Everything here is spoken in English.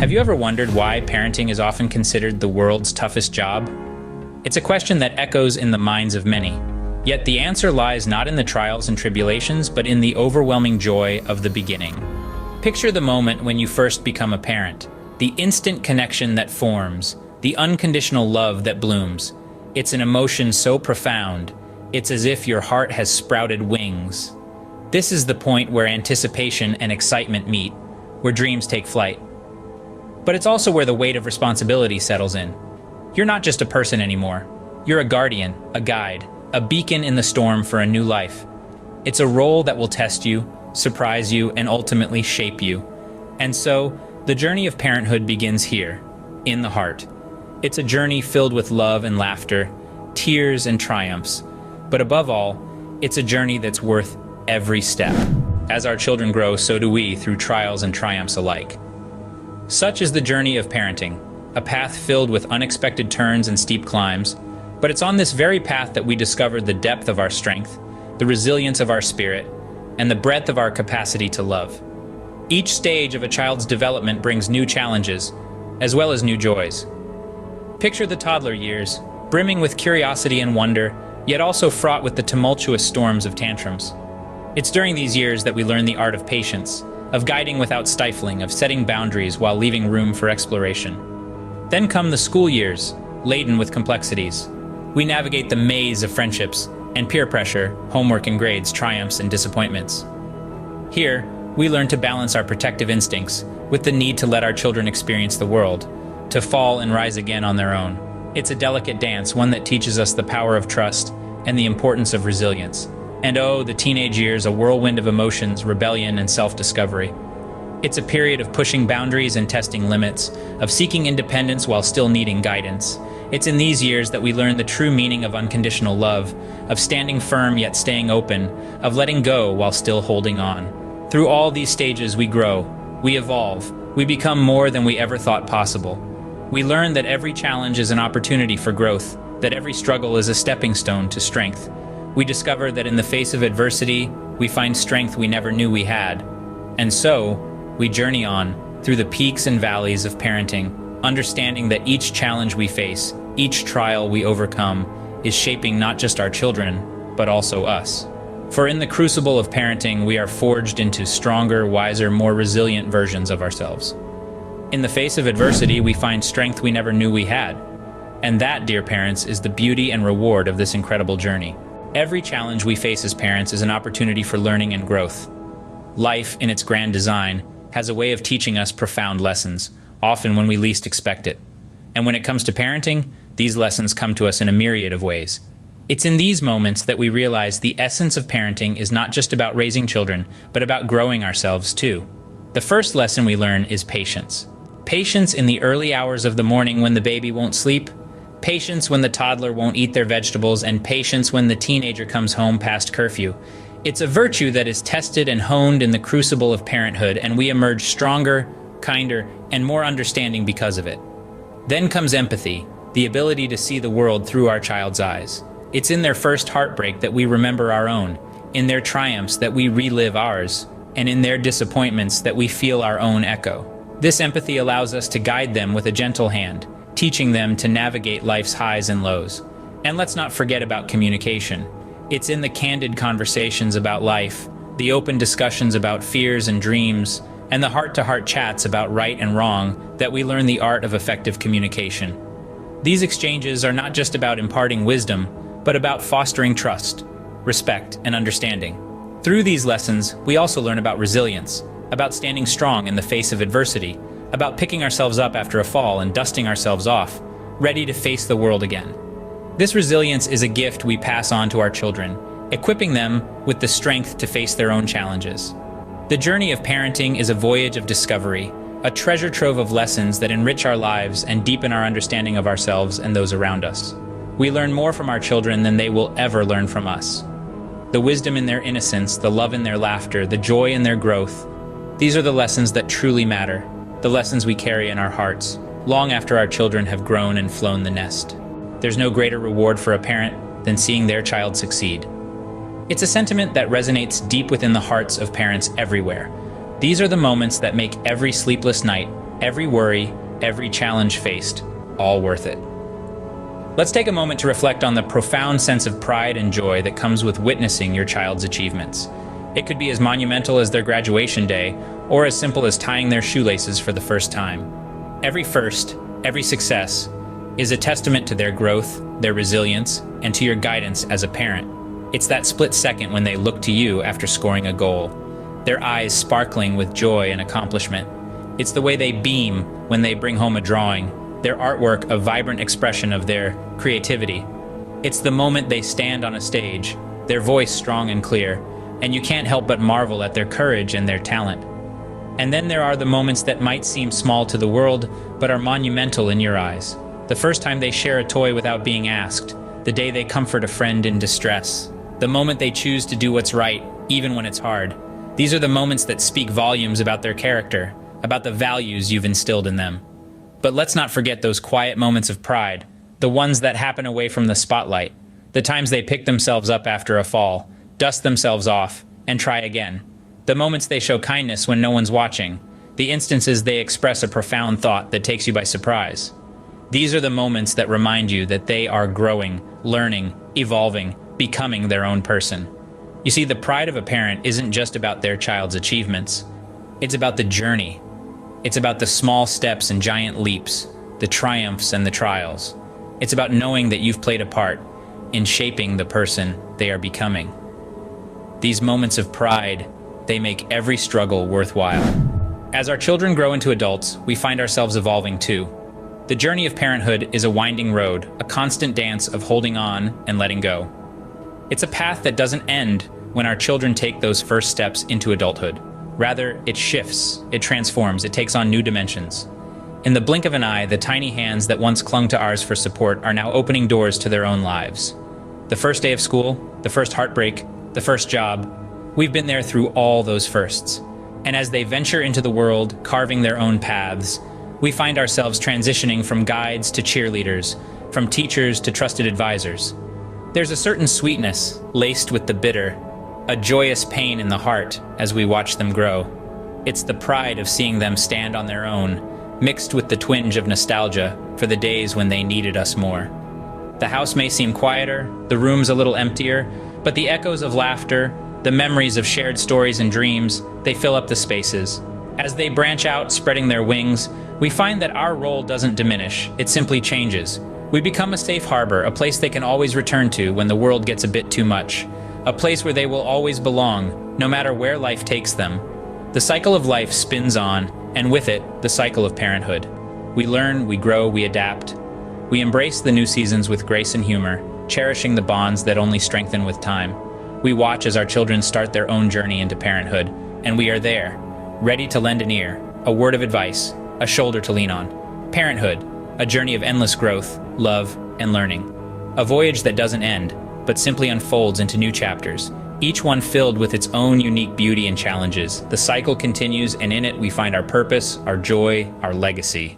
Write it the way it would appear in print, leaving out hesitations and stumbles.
Have you ever wondered why parenting is often considered the world's toughest job? It's a question that echoes in the minds of many. Yet the answer lies not in the trials and tribulations, but in the overwhelming joy of the beginning. Picture the moment when you first become a parent, the instant connection that forms, the unconditional love that blooms. It's an emotion so profound, it's as if your heart has sprouted wings. This is the point where anticipation and excitement meet, where dreams take flight. But it's also where the weight of responsibility settles in. You're not just a person anymore. You're a guardian, a guide, a beacon in the storm for a new life. It's a role that will test you, surprise you, and ultimately shape you. And so, the journey of parenthood begins here, in the heart. It's a journey filled with love and laughter, tears and triumphs. But above all, it's a journey that's worth every step. As our children grow, so do we, through trials and triumphs alike. Such is the journey of parenting, a path filled with unexpected turns and steep climbs. But it's on this very path that we discover the depth of our strength, the resilience of our spirit, and the breadth of our capacity to love. Each stage of a child's development brings new challenges, as well as new joys. Picture the toddler years, brimming with curiosity and wonder, yet also fraught with the tumultuous storms of tantrums. It's during these years that we learn the art of patience, of guiding without stifling, of setting boundaries while leaving room for exploration. Then come the school years, laden with complexities. We navigate the maze of friendships and peer pressure, homework and grades, triumphs and disappointments. Here, we learn to balance our protective instincts with the need to let our children experience the world, to fall and rise again on their own. It's a delicate dance, one that teaches us the power of trust and the importance of resilience. And oh, the teenage years, a whirlwind of emotions, rebellion, and self-discovery. It's a period of pushing boundaries and testing limits, of seeking independence while still needing guidance. It's in these years that we learn the true meaning of unconditional love, of standing firm yet staying open, of letting go while still holding on. Through all these stages we grow, we evolve, we become more than we ever thought possible. We learn that every challenge is an opportunity for growth, that every struggle is a stepping stone to strength. We discover that in the face of adversity, we find strength we never knew we had. And so, we journey on through the peaks and valleys of parenting, understanding that each challenge we face, each trial we overcome, is shaping not just our children, but also us. For in the crucible of parenting, we are forged into stronger, wiser, more resilient versions of ourselves. In the face of adversity, we find strength we never knew we had. And that, dear parents, is the beauty and reward of this incredible journey. Every challenge we face as parents is an opportunity for learning and growth. Life, in its grand design, has a way of teaching us profound lessons, often when we least expect it. And when it comes to parenting, these lessons come to us in a myriad of ways. It's in these moments that we realize the essence of parenting is not just about raising children, but about growing ourselves too. The first lesson we learn is patience. Patience in the early hours of the morning when the baby won't sleep, patience when the toddler won't eat their vegetables, and patience when the teenager comes home past curfew. It's a virtue that is tested and honed in the crucible of parenthood, and we emerge stronger, kinder, and more understanding because of it. Then comes empathy, the ability to see the world through our child's eyes. It's in their first heartbreak that we remember our own, in their triumphs that we relive ours, and in their disappointments that we feel our own echo. This empathy allows us to guide them with a gentle hand, teaching them to navigate life's highs and lows. And let's not forget about communication. It's in the candid conversations about life, the open discussions about fears and dreams, and the heart-to-heart chats about right and wrong that we learn the art of effective communication. These exchanges are not just about imparting wisdom, but about fostering trust, respect, and understanding. Through these lessons, we also learn about resilience, about standing strong in the face of adversity, about picking ourselves up after a fall and dusting ourselves off, ready to face the world again. This resilience is a gift we pass on to our children, equipping them with the strength to face their own challenges. The journey of parenting is a voyage of discovery, a treasure trove of lessons that enrich our lives and deepen our understanding of ourselves and those around us. We learn more from our children than they will ever learn from us. The wisdom in their innocence, the love in their laughter, the joy in their growth, these are the lessons that truly matter, the lessons we carry in our hearts, long after our children have grown and flown the nest. There's no greater reward for a parent than seeing their child succeed. It's a sentiment that resonates deep within the hearts of parents everywhere. These are the moments that make every sleepless night Every worry, every challenge faced, all worth it. Let's take a moment to reflect on the profound sense of pride and joy that comes with witnessing your child's achievements. It could be as monumental as their graduation day, or as simple as tying their shoelaces for the first time. Every first, every success, is a testament to their growth, their resilience, and to your guidance as a parent. It's that split second when they look to you after scoring a goal, their eyes sparkling with joy and accomplishment. It's the way they beam when they bring home a drawing, their artwork a vibrant expression of their creativity. It's the moment they stand on a stage, their voice strong and clear, and you can't help but marvel at their courage and their talent. And then there are the moments that might seem small to the world, but are monumental in your eyes. The first time they share a toy without being asked, the day they comfort a friend in distress, the moment they choose to do what's right, even when it's hard. These are the moments that speak volumes about their character, about the values you've instilled in them. But let's not forget those quiet moments of pride, the ones that happen away from the spotlight, the times they pick themselves up after a fall, dust themselves off, and try again. The moments they show kindness when no one's watching, the instances they express a profound thought that takes you by surprise. These are the moments that remind you that they are growing, learning, evolving, becoming their own person. You see, the pride of a parent isn't just about their child's achievements. It's about the journey. It's about the small steps and giant leaps, the triumphs and the trials. It's about knowing that you've played a part in shaping the person they are becoming. These moments of pride, they make every struggle worthwhile. As our children grow into adults, we find ourselves evolving too. The journey of parenthood is a winding road, a constant dance of holding on and letting go. It's a path that doesn't end when our children take those first steps into adulthood. Rather, it shifts, it transforms, it takes on new dimensions. In the blink of an eye, the tiny hands that once clung to ours for support are now opening doors to their own lives. The first day of school, the first heartbreak, the first job, we've been there through all those firsts. And as they venture into the world, carving their own paths, we find ourselves transitioning from guides to cheerleaders, from teachers to trusted advisors. There's a certain sweetness, laced with the bitter, a joyous pain in the heart as we watch them grow. It's the pride of seeing them stand on their own, mixed with the twinge of nostalgia for the days when they needed us more. The house may seem quieter, the rooms a little emptier, but the echoes of laughter, the memories of shared stories and dreams, they fill up the spaces. As they branch out, spreading their wings, we find that our role doesn't diminish, it simply changes. We become a safe harbor, a place they can always return to when the world gets a bit too much. A place where they will always belong, no matter where life takes them. The cycle of life spins on, and with it, the cycle of parenthood. We learn, we grow, we adapt. We embrace the new seasons with grace and humor, cherishing the bonds that only strengthen with time. We watch as our children start their own journey into parenthood, and we are there, ready to lend an ear, a word of advice, a shoulder to lean on. Parenthood, a journey of endless growth, love, and learning. A voyage that doesn't end, but simply unfolds into new chapters, each one filled with its own unique beauty and challenges. The cycle continues, and in it we find our purpose, our joy, our legacy.